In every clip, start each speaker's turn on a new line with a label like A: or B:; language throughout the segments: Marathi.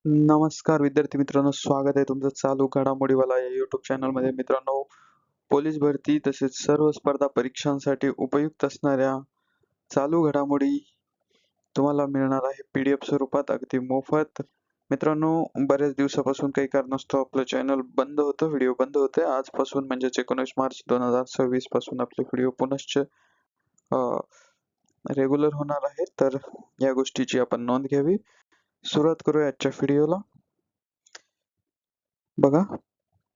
A: नमस्कार विद्यार्थी मित्रांनो, स्वागत आहे तुमचं चालू घडामोडीवाला या YouTube चॅनलमध्ये. मित्रांनो, पोलीस भरती तसेच सर्व स्पर्धा परीक्षांसाठी उपयुक्त असणाऱ्या चालू घडामोडी तुम्हाला मिळणार आहे PDF स्वरूपात अगदी मोफत. मित्रांनो, बऱ्याच दिवसापासून काही कारणास्तव आपलं चॅनल बंद होतं, व्हिडिओ बंद होते. आजपासून म्हणजेच 19 मार्च 2026 पासून आपले व्हिडिओ पुनश्च रेग्युलर होणार आहेत. तर या गोष्टीची आपण नोंद घ्यावी. सुरुवात करूया आजच्या व्हिडिओला. बघा,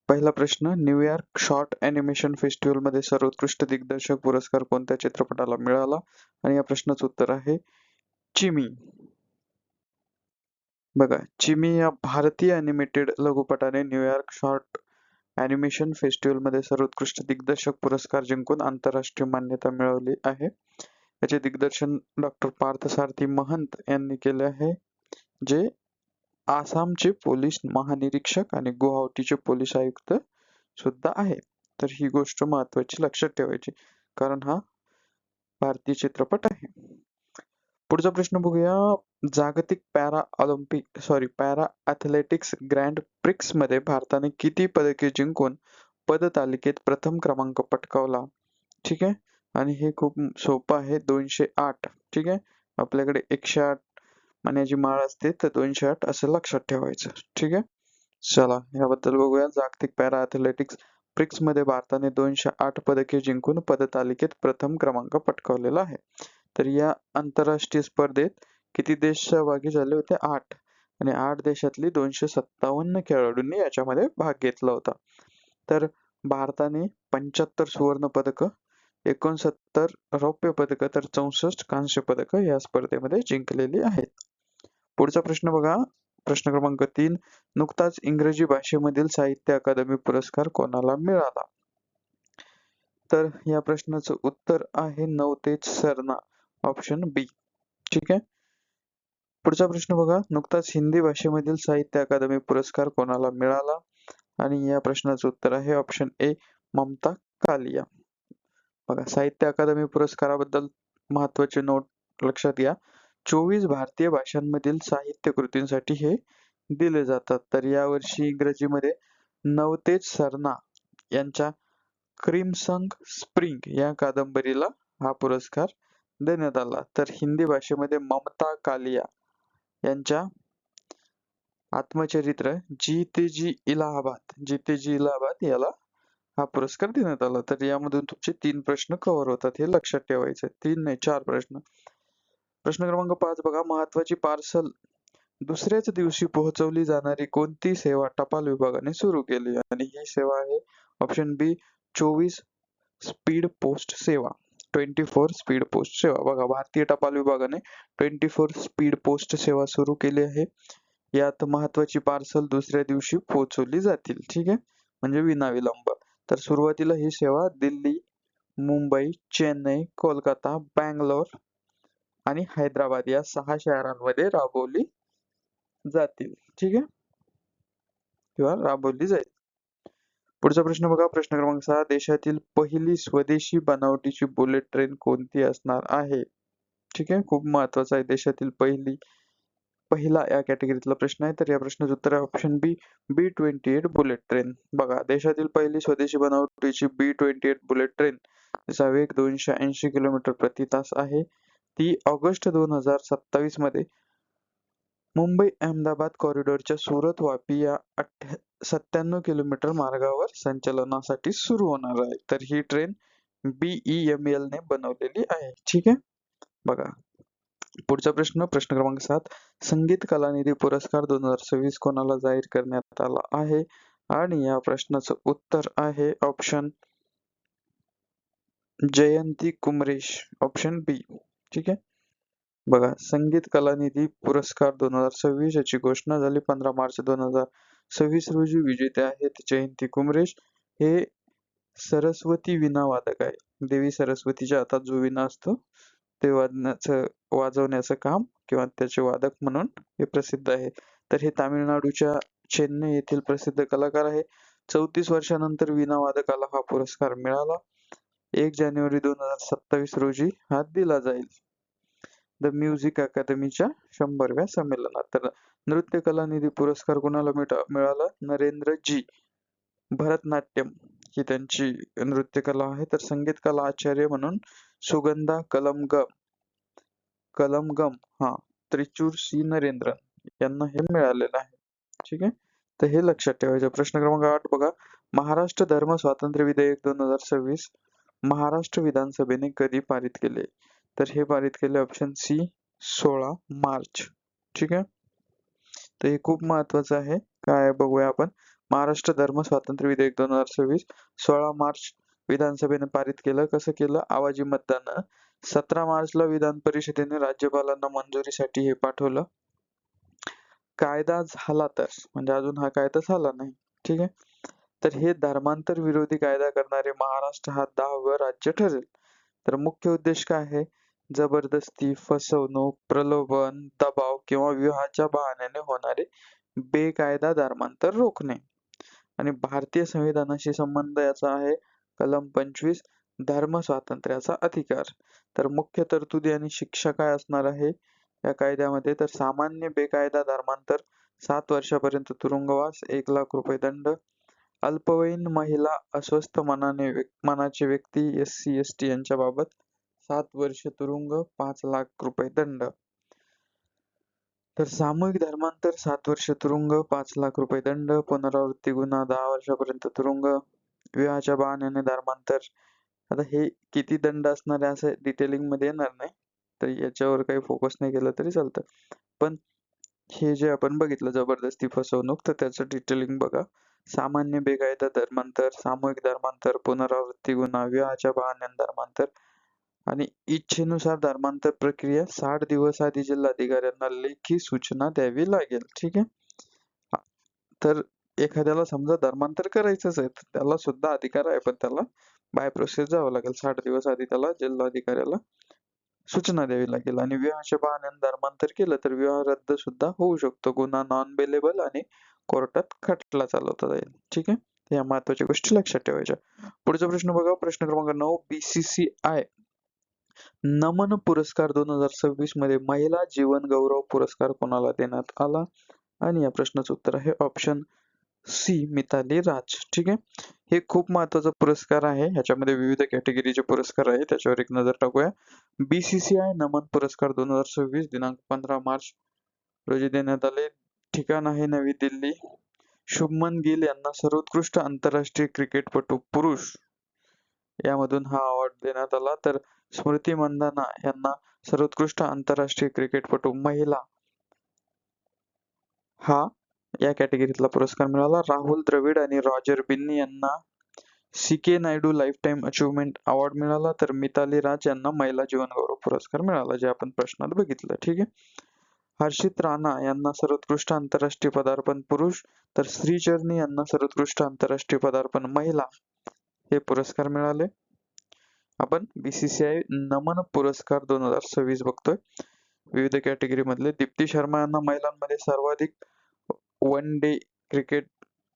A: पहिला प्रश्न, न्यूयॉर्क शॉर्ट ॲनिमेशन फेस्टिवलमध्ये सर्वोत्कृष्ट दिग्दर्शक पुरस्कार कोणत्या चित्रपटाला मिळाला? आणि या प्रश्नाचं उत्तर आहे चिमी. बघा, चिमी या भारतीय ॲनिमेटेड लघुपटाने न्यूयॉर्क शॉर्ट ॲनिमेशन फेस्टिवलमध्ये सर्वोत्कृष्ट दिग्दर्शक पुरस्कार जिंकून आंतरराष्ट्रीय मान्यता मिळवली आहे. याचे दिग्दर्शन डॉक्टर पार्थसारथी महंत यांनी केले आहे, जे आसामचे पोलीस महानिरीक्षक आणि गुवाहाटीचे पोलीस आयुक्त सुद्धा आहे. तर ही गोष्ट महत्वाची लक्षात ठेवायची, कारण हा भारतीय चित्रपट आहे. पुढचा प्रश्न बघूया. जागतिक पॅरा ॲथलेटिक्स ग्रँड प्रिक्स मध्ये भारताने किती पदके जिंकून पदतालिकेत प्रथम क्रमांक पटकावला? ठीक आहे, आणि हे खूप सोपं आहे. 208. ठीक आहे, आपल्याकडे 108 मण्याची माळ असते, तर 208 असं लक्षात ठेवायचं. ठीक आहे, चला याबद्दल बघूया. जागतिक पॅरा ॲथलेटिक्स प्रिक्स मध्ये भारताने 208 पदके जिंकून पदतालिकेत प्रथम क्रमांक पटकावलेला आहे. तर या आंतरराष्ट्रीय स्पर्धेत किती देश सहभागी झाले होते? 8. आणि 8 देशातली 257 खेळाडूंनी याच्यामध्ये भाग घेतला होता. तर भारताने 75 सुवर्ण पदक, 69 रौप्य पदक तर 64 कांस्य पदक या स्पर्धेमध्ये जिंकलेली आहेत. पुढचा प्रश्न बघा, प्रश्न क्रमांक 3, नुकताच इंग्रजी भाषेमधील साहित्य अकादमी पुरस्कार कोणाला मिळाला? तर या प्रश्नाचं उत्तर आहे नवतेज सरना, ऑप्शन बी. ठीक आहे, पुढचा प्रश्न बघा, नुकताच हिंदी भाषेमधील साहित्य अकादमी पुरस्कार कोणाला मिळाला? आणि या प्रश्नाचं उत्तर आहे ऑप्शन ए, ममता कालिया. बघा, साहित्य अकादमी पुरस्काराबद्दल महत्वाची नोट लक्षात घ्या. 24 भारतीय भाषांमधील साहित्य कृतींसाठी हे दिले जातात. तर यावर्षी इंग्रजीमध्ये नवतेज सरना यांच्या क्रिमसन स्प्रिंग या कादंबरीला हा पुरस्कार देण्यात आला. तर हिंदी भाषेमध्ये ममता कालिया यांच्या आत्मचरित्र जीते जी इलाहाबाद याला हा पुरस्कार देण्यात आला. तर यामधून तुमचे 3 प्रश्न कव्हर होतात, हे लक्षात ठेवायचं. 3 नाही 4 प्रश्न. प्रश्न क्रमांक 5 बघा, महत्वाची पार्सल दुसऱ्याच दिवशी पोहोचवली जाणारी कोणती सेवा टपाल विभागाने सुरू केली? आणि ही सेवा आहे ऑप्शन बी, 24 स्पीड पोस्ट सेवा. 24 स्पीड पोस्ट सेवा. बघा, भारतीय टपाल विभागाने 24 स्पीड पोस्ट सेवा सुरू केली आहे. यात महत्वाची पार्सल दुसऱ्या दिवशी पोहोचवली जातील. ठीक आहे, म्हणजे विनाविलंब. तर सुरुवातीला ही सेवा दिल्ली, मुंबई, चेन्नई, कोलकाता, बँगलोर आणि हैदराबाद या 6 शहरांमध्ये राबवली जातील. ठीक आहे, किंवा राबवली जाईल. पुढचा प्रश्न बघा, प्रश्न क्रमांक 6, देशातील पहिली स्वदेशी बनावटीची बुलेट ट्रेन कोणती असणार आहे? ठीक आहे, खूप महत्वाचा आहे. देशातील पहिला या कॅटेगरीतला प्रश्न आहे. तर या प्रश्नाचं उत्तर आहे ऑप्शन बी, B28 बुलेट ट्रेन. बघा, देशातील पहिली स्वदेशी बनावटीची B28 बुलेट ट्रेन, तिचा वेग 280 किलोमीटर प्रति तास आहे. ती ऑगस्ट 2027 मध्ये मुंबई अहमदाबाद कॉरिडॉरच्या सुरत वापी या 97 किलोमीटर मार्गावर संचालनासाठी सुरू होणार आहे. तर ही ट्रेन BEML ने बनवलेली आहे. ठीक आहे, बघा पुढचा प्रश्न, प्रश्न क्रमांक 7, संगीत कलानिधी पुरस्कार 2026 कोणाला जाहीर करण्यात आला आहे? आणि या प्रश्नाचं उत्तर आहे ऑप्शन जयंती कुमरेश, ऑप्शन बी. ठीक आहे, बघा, संगीत कलानिधी पुरस्कार 2026 याची घोषणा झाली 15 मार्च 2026 रोजी. विजेते आहेत जयंती कुमरेश. हे सरस्वती वीणा वादक आहे. देवी सरस्वतीच्या हातात जो वीणा असतो ते वाजवण्याचं काम किंवा त्याचे वादक म्हणून हे प्रसिद्ध आहे. तर हे तामिळनाडूच्या चेन्नई येथील प्रसिद्ध कलाकार आहे. 34 वर्षानंतर वीणा वादकाला हा पुरस्कार मिळाला. 1 जानेवारी 2027 रोजी हा दिला जाईल. द म्युझिक अकादमीच्या 100व्या संमेलनात. तर नृत्य कला निधी पुरस्कार कोणाला मिळाला? नरेंद्र जी. भरतनाट्यम ही त्यांची नृत्य कला आहे. तर संगीत कला आचार्य म्हणून सुगंधा कलमगम त्रिचूर सी नरेंद्रन यांना हे मिळालेलं आहे. ठीक आहे, तर हे लक्षात ठेवायचं. प्रश्न क्रमांक 8 बघा. महाराष्ट्र धर्म स्वातंत्र्य विधेयक 2026 महाराष्ट्र विधानसभेने कधी पारित केले? तर हे पारित केले ऑप्शन सी 16 मार्च. ठीक आहे, तर हे खूप महत्वाचं आहे. काय बघूया आपण. महाराष्ट्र धर्म स्वातंत्र्य विधेयक 2026 16 मार्च विधानसभेने पारित केलं. कसं केलं? आवाजी मतदान. 17 मार्चला विधान परिषदेने राज्यपालांना मंजुरीसाठी हे पाठवलं. कायदा झाला तर, म्हणजे अजून हा कायदा झाला नाही. ठीक आहे, तर हे धर्मांतर विरोधी कायदा करणारे महाराष्ट्र हा 10वं राज्य ठरेल. तर मुख्य उद्देश काय आहे? जबरदस्ती, फसवणूक, प्रलोभन, दबाव किंवा विवाहाच्या बहाण्याने होणारे बेकायदा धर्मांतर रोखणे. आणि भारतीय संविधानाशी संबंध याचा आहे कलम 25 धर्म स्वातंत्र्याचा अधिकार. तर मुख्य तरतुदी आणि शिक्षा काय असणार आहे या कायद्यामध्ये? तर सामान्य बेकायदा धर्मांतर 7 वर्षापर्यंत तुरुंगवास, 1,00,000 रुपये दंड. अल्पवयीन महिला, अस्वस्थ मनाचे व्यक्ती, SC ST यांच्या बाबत 7 वर्ष तुरुंग, 5,00,000 रुपये दंड. तर सामूहिक धर्मांतर 7 वर्ष तुरुंग, 5,00,000 रुपये दंड. पुनरावृत्ती गुन्हा 10 वर्षापर्यंत तुरुंग. विवाहाच्या बहाण्याने धर्मांतर, आता हे किती दंड असणार आहे असं डिटेलिंग मध्ये येणार नाही, तर याच्यावर काही फोकस नाही केलं तरी चालतं. पण हे जे आपण बघितलं जबरदस्ती, फसवणूक, तर त्याचं डिटेलिंग बघा. सामान्य बेकायदा धर्मांतर, सामूहिक धर्मांतर, पुनरावृत्ती गुन्हा, विवाहाच्या बहाण्याने धर्मांतर आणि इच्छेनुसार धर्मांतर प्रक्रिया 60 दिवस आधी जिल्हाधिकाऱ्यांना लेखी सूचना द्यावी लागेल. ठीक आहे, तर एखाद्याला समजा धर्मांतर करायचंच आहे तर त्याला सुद्धा अधिकार आहे, पण त्याला बाय प्रोसेस जावं लागेल. 60 दिवस आधी त्याला जिल्हाधिकाऱ्याला सूचना द्यावी लागेल. आणि विवाहाच्या बहाण्याने धर्मांतर केलं तर विवाह रद्द सुद्धा होऊ शकतो. गुन्हा नॉन बेलेबल आणि कोर्टात खटला चालवता जाईल. ठीक आहे, या महत्वाच्या गोष्टी लक्षात ठेवायच्या. पुढचा प्रश्न बघा. प्रश्न क्रमांक 9. BCCI नमन पुरस्कार 2026 मध्ये महिला जीवन गौरव पुरस्कार कोणाला देण्यात आला? आणि या प्रश्नाचं उत्तर आहे ऑप्शन सी मिताली राज. ठीक आहे, हे खूप महत्वाचा पुरस्कार आहे. ह्याच्यामध्ये विविध कॅटेगरीचे पुरस्कार आहे, त्याच्यावर एक नजर टाकूया. BCCI नमन पुरस्कार 2026 दिनांक 15 मार्च रोजी देण्यात आले. ठिकाण आहे नवी दिल्ली. शुभमन गिल यांना सर्वोत्कृष्ट आंतरराष्ट्रीय क्रिकेटपटू पुरुष यामधून हा अवॉर्ड देण्यात आला. तर स्मृती मंधाना यांना सर्वोत्कृष्ट आंतरराष्ट्रीय क्रिकेटपटू महिला हा या कॅटेगरीतला पुरस्कार मिळाला. राहुल द्रविड आणि रॉजर बिन्नी यांना CK Naidu life time achievement award मिळाला. तर मिताली राज यांना महिला जीवन गौरव पुरस्कार मिळाला, जे आपण प्रश्नात बघितलं. ठीक आहे, हर्षित राणा यांना सर्वोत्कृष्ट आंतरराष्ट्रीय पदार्पण पुरुष, तर श्रीचरणी यांना सर्वोत्कृष्ट आंतरराष्ट्रीय पदार्पण महिला हे पुरस्कार मिळाले. आपण BCCI नमन पुरस्कार 2026 बघतोय. विविध कॅटेगरी मधले दीप्ती शर्मा यांना महिलांमध्ये सर्वाधिक one day cricket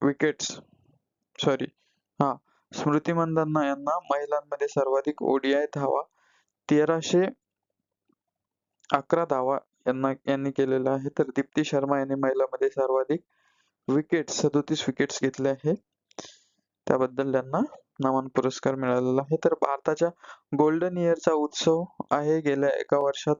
A: wickets, Smriti Mandhana यांना महिलांमध्ये सर्वाधिक ODI धावा 1311 धावा यांनी केलेला आहे. तर दीप्ती शर्मा यांनी महिलांमध्ये सर्वाधिक विकेट्स 37 विकेट्स घेतले आहे, त्याबद्दल त्यांना नमन पुरस्कार मिळालेला आहे. तर भारताच्या गोल्डन इयरचा उत्सव आहे. गेल्या एका वर्षात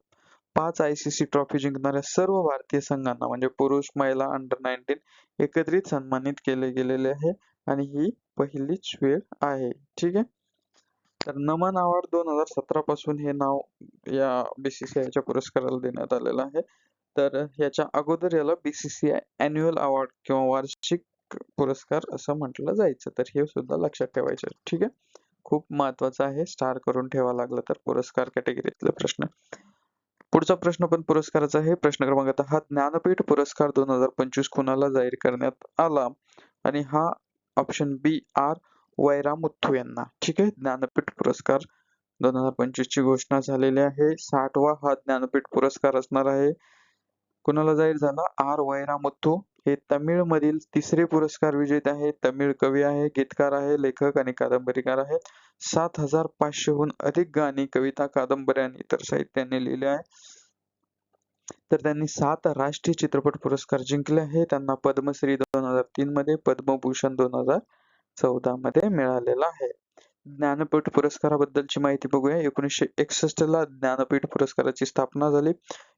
A: 5 ICC ट्रॉफी जिंकणाऱ्या सर्व भारतीय संघांना म्हणजे पुरुष, महिला, अंडर-19 एकत्रित सन्मानित केले गेलेले आहे आणि ही पहिलीच वेळ आहे. ठीक आहे, तर नमन अवॉर्ड 2017 पासून हे नाव या BCCIच्या पुरस्काराला देण्यात आलेलं आहे. तर याच्या अगोदर याला BCCI अॅन्युअल अवॉर्ड किंवा वार्षिक पुरस्कार असं म्हटलं जायचं. तर हे सुद्धा लक्षात ठेवायचं. ठीक आहे, खूप महत्वाचं आहे, स्टार करून ठेवा लागलं तर पुरस्कार कॅटेगरीतले प्रश्न. पुढचा प्रश्न पण पुरस्काराचा आहे. प्रश्न क्रमांक 10. ज्ञानपीठ पुरस्कार 2025 कुणाला जाहीर करण्यात आला? आणि हा ऑप्शन बी आर वैरामुथ्थू यांना. ठीक आहे, ज्ञानपीठ पुरस्कार 2025 ची घोषणा झालेली आहे. 60वा हा ज्ञानपीठ पुरस्कार असणार आहे. कुणाला जाहीर झाला? आर वैरामुथ्थू. हे तमिळ मधील तिसरे पुरस्कार विजेते आहे. तमिळ कवी आहे, गीतकार आहे, लेखक आणि कादंबरीकार आहेत. 7,500 हून अधिक गाणी, कविता, कादंबऱ्या आणि इतर साहित्याने लिहिले आहे. तर त्यांनी 7 राष्ट्रीय चित्रपट पुरस्कार जिंकले आहे. त्यांना पद्मश्री 2003 मध्ये, पद्मभूषण 2014 मध्ये मिळालेला आहे. ज्ञानपीठ पुरस्काराबद्दलची माहिती बघूया. 1961 ला ज्ञानपीठ पुरस्काराची स्थापना झाली.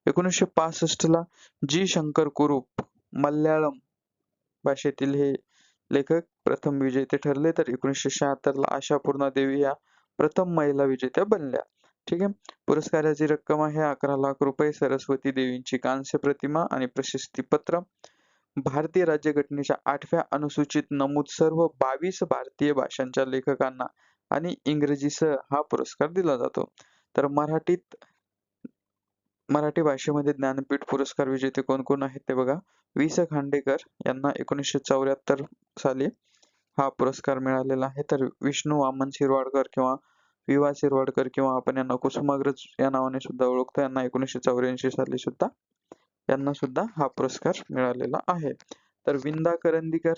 A: 1965 ला जी. शंकर कुरूप मल्याळम भाषेतील हे लेखक प्रथम विजेते ठरले. तर 1976 ला आशापूर्णा देवी या प्रथम महिला विजेत्या बनल्या. ठीक आहे. पुरस्काराची रक्कम आहे 11 लाख रुपये. सरस्वती देवींची कांस्य प्रतिमा आणि प्रशस्तीपत्र. भारतीय राज्यघटनेच्या 8व्या अनुसूचीत नमूद सर्व 22 भारतीय भाषांच्या लेखकांना आणि इंग्रजीसह हा पुरस्कार दिला जातो. तर मराठी भाषेमध्ये ज्ञानपीठ पुरस्कार विजेते कोण कोण आहेत ते बघा. वि. स. खांडेकर यांना 1974 साली हा पुरस्कार मिळालेला आहे. तर विष्णू वामन शिरवाडकर किंवा वि. वा. शिरवाडकर किंवा आपण यांना कुसुमाग्रज या नावाने सुद्धा ओळखतो, यांना 1984 साली सुद्धा यांना सुद्धा हा पुरस्कार मिळालेला आहे. तर विंदा करंदीकर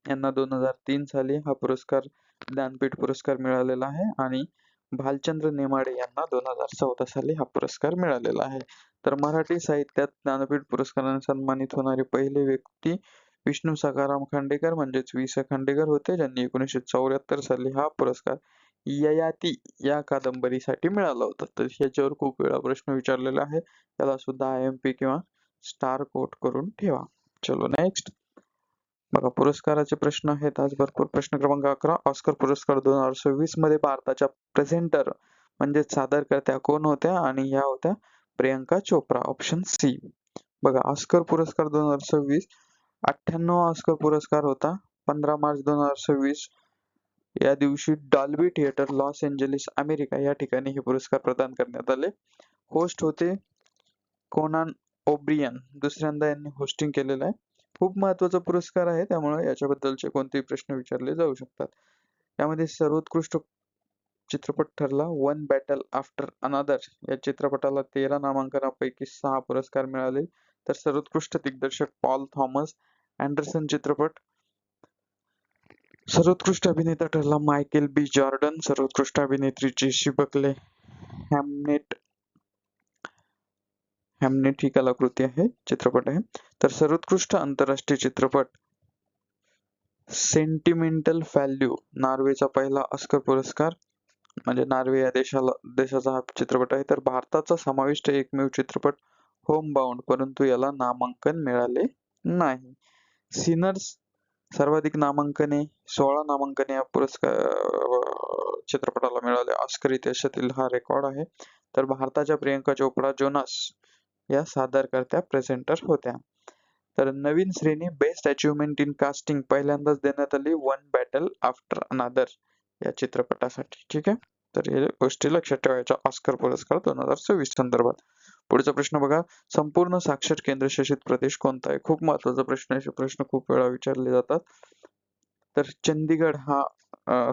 A: यांना 2003 साली हा पुरस्कार ज्ञानपीठ पुरस्कार मिळालेला आहे आणि भालचंद्र नेमाडे यांना 2014 साली हा पुरस्कार मिळालेला आहे. तर मराठी साहित्यात ज्ञानपीठ पुरस्काराने सन्मानित होणारी पहिली व्यक्ती विष्णू सखाराम खांडेकर म्हणजेच वि. स. खांडेकर होते, ज्यांनी 1974 साली हा पुरस्कार ययाती या कादंबरीसाठी मिळाला होता. तर ह्याच्यावर खूप वेळा प्रश्न विचारलेला आहे, त्याला सुद्धा IMP किंवा स्टार कोट करून ठेवा. चलो नेक्स्ट बघा, पुरस्काराचे प्रश्न आहेत आज भरपूर. प्रश्न क्रमांक 11. ऑस्कर पुरस्कार 2026 मध्ये भारताच्या प्रेझेंटर म्हणजेच सादरकर्त्या कोण होत्या? आणि या होत्या प्रियंका चोप्रा. Option C. बघा, ऑस्कर पुरस्कार 2026 98 ऑस्कर पुरस्कार होता. 15 मार्च 2026 या दिवशी Dolby theatre, Los Angeles, America या ठिकाणी हे पुरस्कार प्रदान करण्यात आले. होस्ट होते कोनान ओब्रियन. दुसऱ्यांदा यांनी होस्टिंग केलेलं आहे. खूप महत्वाचा पुरस्कार आहे, त्यामुळे याच्याबद्दलचे कोणतेही प्रश्न विचारले जाऊ शकतात. यामध्ये सर्वोत्कृष्ट चित्रपट ठरला वन बॅटल आफ्टर अनदर. या चित्रपटाला 13 नामांकनापैकी 6 पुरस्कार मिळाले. तर सर्वोत्कृष्ट दिग्दर्शक पॉल थॉमस अँडरसन चित्रपट. सर्वोत्कृष्ट अभिनेता ठरला मायकेल बी जॉर्डन. सर्वोत्कृष्ट अभिनेत्री जेसी बकले. हॅमनेट ही कलाकृती आहे, चित्रपट आहे. तर सर्वोत्कृष्ट आंतरराष्ट्रीय चित्रपट सेंटिमेंटल व्हॅल्यू, नॉर्वेचा पहिला ऑस्कर पुरस्कार, म्हणजे नॉर्वे या देशाचा हा चित्रपट आहे. तर भारताचा समाविष्ट एकमेव चित्रपट होम बाउंड, परंतु याला नामांकन मिळाले नाही. सिनर्स सर्वाधिक नामांकने, 16 नामांकने या चित्रपटाला मिळाले. ऑस्कर इतिहासातील हा रेकॉर्ड आहे. तर भारताच्या प्रियंका चोपडा जोनास या सादरकर्त्या प्रेझेंटर होत्या. तर नवीन श्रेणी बेस्ट अचिव्हमेंट इन कास्टिंग पहिल्यांदाच देण्यात आली वन बॅटल आफ्टर अनदर या चित्रपटासाठी. ठीक आहे. तर हे गोष्टी लक्षात ठेवायच्या ऑस्कर पुरस्कार 2026 संदर्भात. पुढचा प्रश्न बघा, संपूर्ण साक्षर केंद्रशासित प्रदेश कोणता आहे? खूप महत्वाचा प्रश्न आहे. प्रश्न खूप वेळा विचारले जातात. तर चंदीगड हा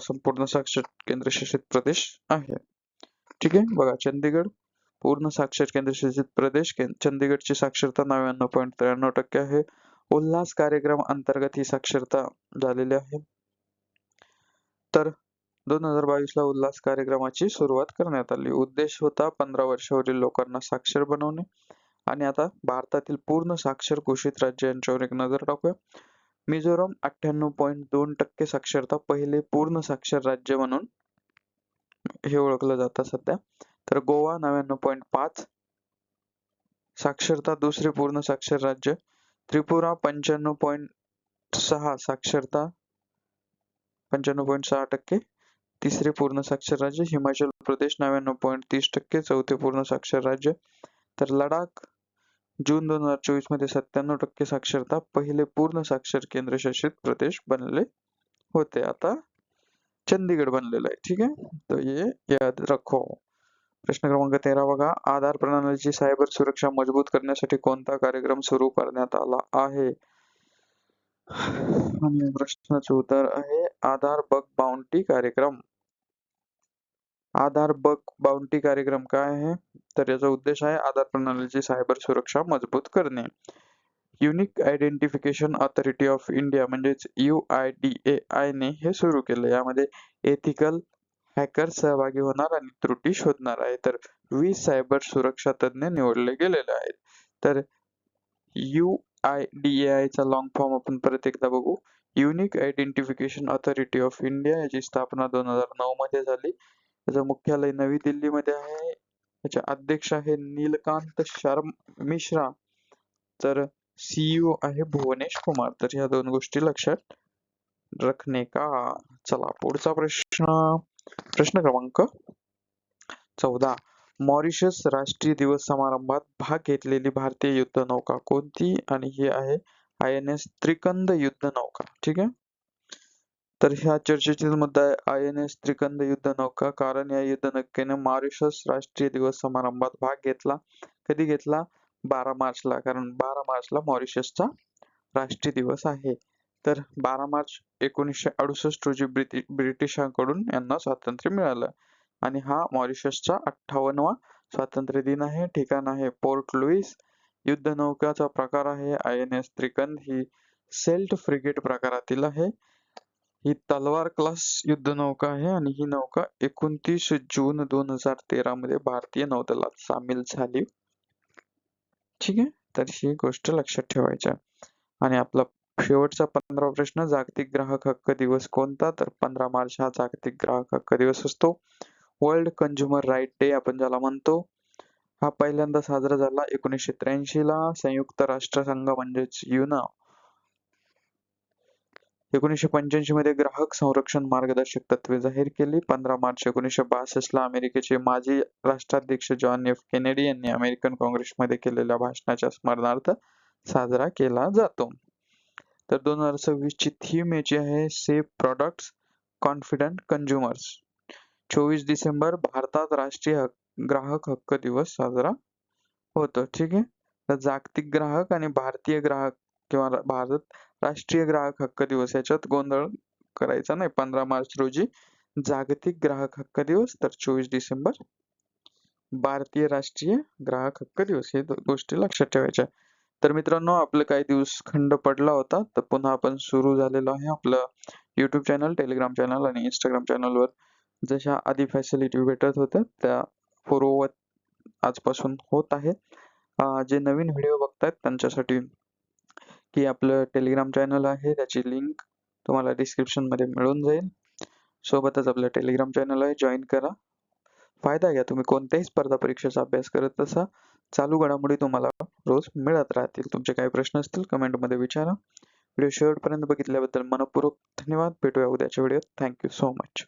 A: संपूर्ण साक्षर केंद्रशासित प्रदेश आहे. ठीक आहे. बघा, चंदीगड पूर्ण साक्षर केंद्रशासित प्रदेश. चंदीगडची साक्षरता 99.93% आहे. उल्हास कार्यक्रम अंतर्गत ही साक्षरता झालेली आहे. तर 2022 ला उल्हास कार्यक्रमाची सुरुवात करण्यात आली. उद्देश होता 15 वर्षावरील लोकांना साक्षर बनवणे. आणि आता भारतातील पूर्ण साक्षर घोषित राज्य यांच्यावर एक नजर टाकूया. मिझोराम 98.2% साक्षरता, पहिले पूर्ण साक्षर राज्य म्हणून हे ओळखलं जातं सध्या. तर गोवा 99.5 साक्षरता, दुसरे पूर्ण साक्षर राज्य. त्रिपुरा 95.6 साक्षरता, 95.6%, तिसरे पूर्ण साक्षर राज्य. हिमाचल प्रदेश 99.30%, चौथे पूर्ण साक्षर राज्य. तर लडाख जून 2024 मध्ये 97% साक्षरता, पहिले पूर्ण साक्षर केंद्रशासित प्रदेश बनले होते. आता चंदीगड बनलेला आहे. ठीक आहे. तो ये याद रखो. प्रश्न क्रमांक 13 बघा, आधार प्रणालीची सायबर सुरक्षा मजबूत करण्यासाठी कोणता कार्यक्रम सुरू करण्यात आला आहे? आणि प्रश्नाचे उत्तर आहे आधार बग बाउंटी कार्यक्रम. आधार बग बाउंटी कार्यक्रम काय आहे? तर याचा उद्देश आहे आधार प्रणालीची सायबर सुरक्षा मजबूत करणे. Unique identification authority of India म्हणजेच UIDAI ने हे सुरू केले. यामध्ये एथिकल हॅकर सहभागी होणार आणि त्रुटी शोधणार आहे. तर 20 सायबर सुरक्षा तज्ञ निवडले गेलेले आहेत. तर UIDAI चा लॉंग फॉर्म आपण परत एकदा बघू. Unique identification authority of India याची स्थापना 2009 मध्ये झाली. त्याचं मुख्यालय नवी दिल्लीमध्ये आहे. त्याचे अध्यक्ष आहे नीलकांत मिश्रा. तर CEO आहे भुवनेश कुमार. तर ह्या दोन गोष्टी लक्षात रखने का. चला पुढचा प्रश्न क्रमांक 14. मॉरिशस राष्ट्रीय दिवस समारंभात भाग घेतलेली भारतीय युद्धनौका कोणती? आणि ही आहे INS त्रिकंद युद्धनौका. ठीक आहे. तर ह्या चर्चेतील मुद्दा आहे INS त्रिकंद युद्धनौका, कारण या युद्धनौकेने मॉरिशस राष्ट्रीय दिवस समारंभात भाग घेतला. कधी घेतला? 12 मार्चला, कारण 12 मार्चला मॉरिशसचा राष्ट्रीय दिवस आहे. तर 12 मार्च 1968 रोजी ब्रिटिशांकडून यांना स्वातंत्र्य मिळालं आणि हा मॉरिशसचा 58वा स्वातंत्र्य दिन आहे. ठिकाण आहे पोर्ट लुईस. युद्धनौकाचा प्रकार आहे INS त्रिकंद. ही सेल्ट फ्रिगेट प्रकारातील आहे. ही तलवार क्लास युद्धनौका आहे आणि ही नौका 29 जून 2013 मध्ये भारतीय नौदलात सामील झाली. ठीक आहे. तर ही गोष्ट लक्षात ठेवायची आहे. आणि आपला शेवटचा 15वा प्रश्न, जागतिक ग्राहक हक्क दिवस कोणता? तर 15 मार्च हा जागतिक ग्राहक हक्क दिवस असतो. वर्ल्ड कंझ्युमर राईट डे आपण ज्याला म्हणतो, हा पहिल्यांदा साजरा झाला 1983 ला. संयुक्त राष्ट्रसंघ म्हणजेच युनो 1985 मध्ये ग्राहक संरक्षण मार्गदर्शक तत्त्वे जाहीर केली. 15 मार्च 1962 ला अमेरिकेचे माजी राष्ट्राध्यक्ष जॉन एफ केनेडी यांनी अमेरिकन काँग्रेसमध्ये केलेल्या भाषणाच्या स्मरणार्थ साजरा केला जातो. तर 2026 ची थीम याची आहे safe products confident consumers. 24 December भारतात राष्ट्रीय ग्राहक हक्क दिवस साजरा होतो. ठीक आहे. तर जागतिक ग्राहक आणि भारतीय ग्राहक किंवा भारत राष्ट्रीय ग्राहक हक्क दिवस याच्यात गोंधळ करायचा नाही. 15 मार्च रोजी जागतिक ग्राहक हक्क दिवस, तर 24 डिसेंबर भारतीय राष्ट्रीय ग्राहक हक्क दिवस. हे गोष्टी लक्षात ठेवायच्या. तर मित्रांनो, आपलं काही दिवस खंड पडला होता, तर पुन्हा आपण सुरू झालेलो आहे आपलं YouTube चॅनल, टेलिग्राम चॅनल आणि Instagram चॅनलवर जशा आधी फॅसिलिटी भेटत होत्या त्या पूर्ववत आजपासून होत आहे. जे नवीन व्हिडिओ बघतायत त्यांच्यासाठी की आपलं टेलिग्राम चॅनल आहे, त्याची लिंक तुम्हाला डिस्क्रिप्शन मध्ये मिळून जाईल. सोबतच आपलं टेलिग्राम चॅनल आहे, जॉईन करा. फायदा घ्या. तुम्ही कोणत्याही स्पर्धा परीक्षेचा अभ्यास करत असा, चालू घडामोडी तुम्हाला रोज मिळत राहतील. तुमचे काही प्रश्न असतील कमेंटमध्ये विचारा. व्हिडिओ शेवटपर्यंत बघितल्याबद्दल मनपूर्वक धन्यवाद. भेटूया उद्याच्या व्हिडिओत. Thank you so much.